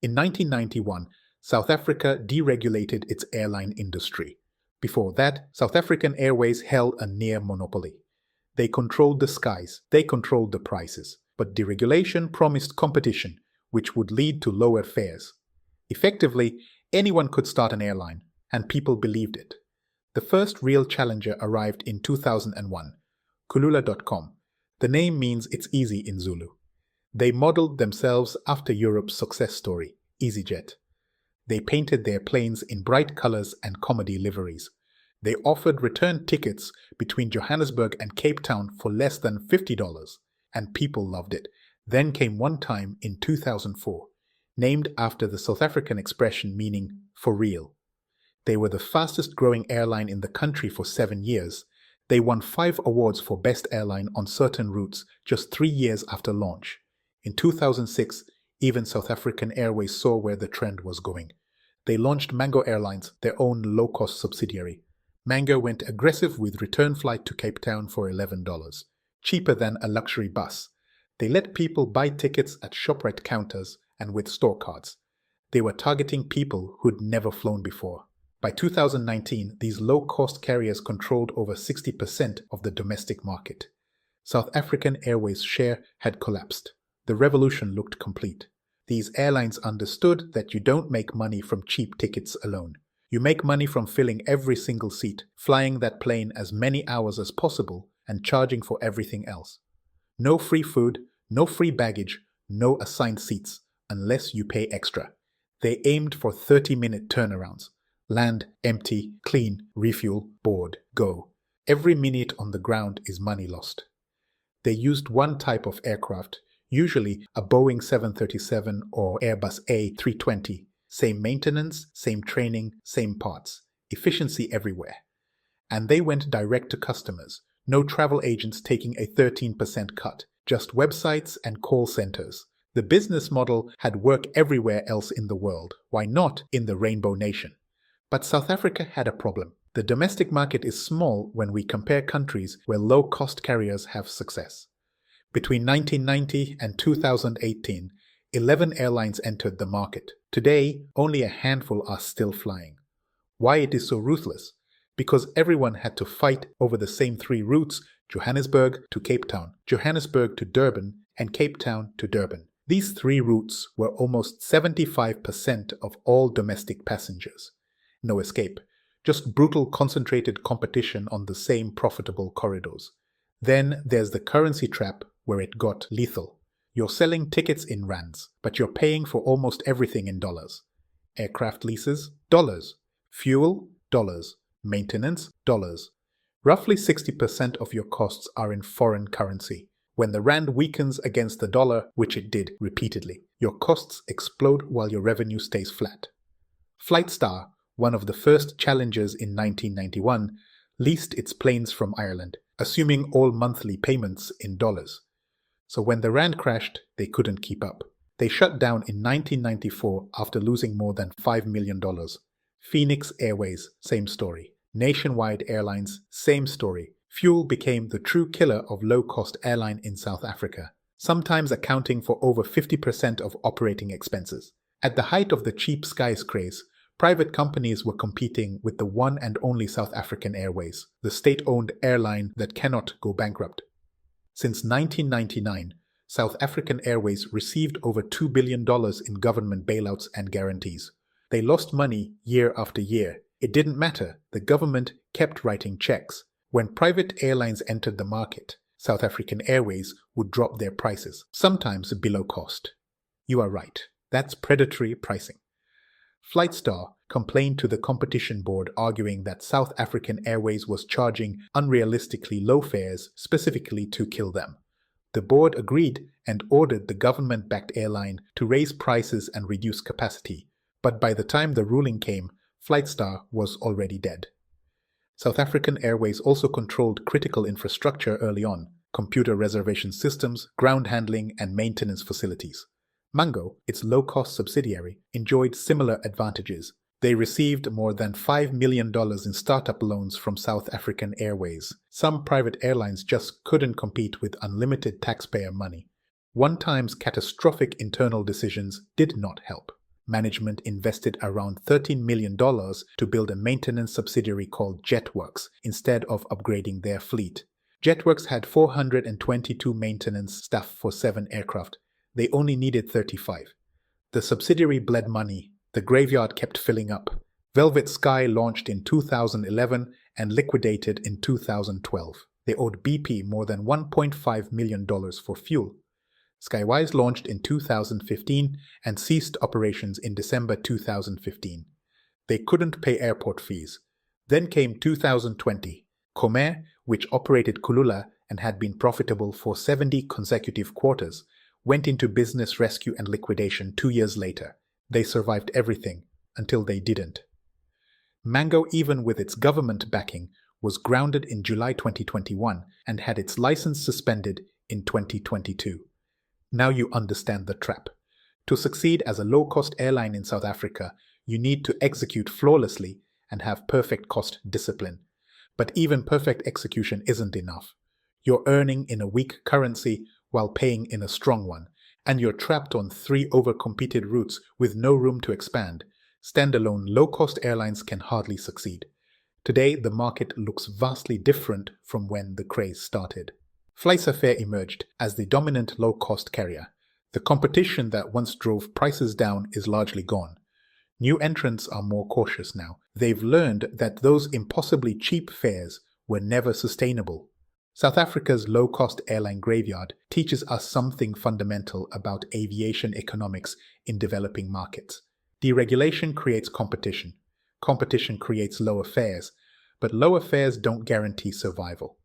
In 1991, South Africa deregulated its airline industry. Before that, South African Airways held a near monopoly. They controlled the skies, they controlled the prices, but deregulation promised competition, which would lead to lower fares. Effectively, anyone could start an airline, and people believed it. The first real challenger arrived in 2001, Kulula.com. The name means it's easy in Zulu. They modeled themselves after Europe's success story, EasyJet. They painted their planes in bright colors and comedy liveries. They offered return tickets between Johannesburg and Cape Town for less than $50, and people loved it. Then came One Time in 2004, named after the South African expression meaning for real. They were the fastest growing airline in the country for 7 years. They won 5 awards for Best Airline on certain routes just 3 years after launch. In 2006, even South African Airways saw where the trend was going. They launched Mango Airlines, their own low-cost subsidiary. Mango went aggressive with return flight to Cape Town for $11, cheaper than a luxury bus. They let people buy tickets at ShopRite counters and with store cards. They were targeting people who'd never flown before. By 2019, these low-cost carriers controlled over 60% of the domestic market. South African Airways' share had collapsed. The revolution looked complete. These airlines understood that you don't make money from cheap tickets alone. You make money from filling every single seat, flying that plane as many hours as possible, and charging for everything else. No free food, no free baggage, no assigned seats, unless you pay extra. They aimed for 30-minute turnarounds. Land, empty, clean, refuel, board, go. Every minute on the ground is money lost. They used one type of aircraft, usually a Boeing 737 or Airbus A320. Same maintenance, same training, same parts. Efficiency everywhere. And they went direct to customers. No travel agents taking a 13% cut. Just websites and call centers. The business model had work everywhere else in the world. Why not in the Rainbow Nation? But South Africa had a problem. The domestic market is small when we compare countries where low-cost carriers have success. Between 1990 and 2018, 11 airlines entered the market. Today, only a handful are still flying. Why it is so ruthless? Because everyone had to fight over the same 3 routes, Johannesburg to Cape Town, Johannesburg to Durban, and Cape Town to Durban. These 3 routes were almost 75% of all domestic passengers. No escape, just brutal concentrated competition on the same profitable corridors. Then there's the currency trap where it got lethal. You're selling tickets in rands, but you're paying for almost everything in dollars. Aircraft leases, dollars. Fuel, dollars. Maintenance, dollars. Roughly 60% of your costs are in foreign currency. When the rand weakens against the dollar, which it did repeatedly, your costs explode while your revenue stays flat. Flightstar, one of the first challengers in 1991, leased its planes from Ireland, assuming all monthly payments in dollars. So when the rand crashed, they couldn't keep up. They shut down in 1994 after losing more than $5 million. Phoenix Airways, same story. Nationwide Airlines, same story. Fuel became the true killer of low-cost airline in South Africa, sometimes accounting for over 50% of operating expenses. At the height of the cheap skies craze, private companies were competing with the one and only South African Airways, the state-owned airline that cannot go bankrupt. Since 1999, South African Airways received over $2 billion in government bailouts and guarantees. They lost money year after year. It didn't matter. The government kept writing checks. When private airlines entered the market, South African Airways would drop their prices, sometimes below cost. You are right. That's predatory pricing. Flightstar complained to the competition board arguing that South African Airways was charging unrealistically low fares specifically to kill them. The board agreed and ordered the government-backed airline to raise prices and reduce capacity, but by the time the ruling came, Flightstar was already dead. South African Airways also controlled critical infrastructure early on: computer reservation systems, ground handling, and maintenance facilities. Mango, its low-cost subsidiary, enjoyed similar advantages. They received more than $5 million in startup loans from South African Airways. Some private airlines just couldn't compete with unlimited taxpayer money. One-time's catastrophic internal decisions did not help. management invested around $13 million to build a maintenance subsidiary called Jetworks instead of upgrading their fleet. Jetworks had 422 maintenance staff for 7 aircraft. They only needed 35. The subsidiary bled money. The graveyard kept filling up. Velvet Sky launched in 2011 and liquidated in 2012. They owed BP more than $1.5 million for fuel. Skywise launched in 2015 and ceased operations in December 2015. They couldn't pay airport fees. Then came 2020. Comair, which operated Kulula and had been profitable for 70 consecutive quarters, went into business rescue and liquidation 2 years later. They survived everything until they didn't. Mango, even with its government backing, was grounded in July 2021 and had its license suspended in 2022. Now you understand the trap. To succeed as a low-cost airline in South Africa, you need to execute flawlessly and have perfect cost discipline. But even perfect execution isn't enough. You're earning in a weak currency while paying in a strong one, and you're trapped on 3 overcompeted routes with no room to expand. Standalone low-cost airlines can hardly succeed. Today, the market looks vastly different from when the craze started. Flysafair emerged as the dominant low-cost carrier. The competition that once drove prices down is largely gone. New entrants are more cautious now. They've learned that those impossibly cheap fares were never sustainable. South Africa's low-cost airline graveyard teaches us something fundamental about aviation economics in developing markets. Deregulation creates competition. Competition creates lower fares, but lower fares don't guarantee survival.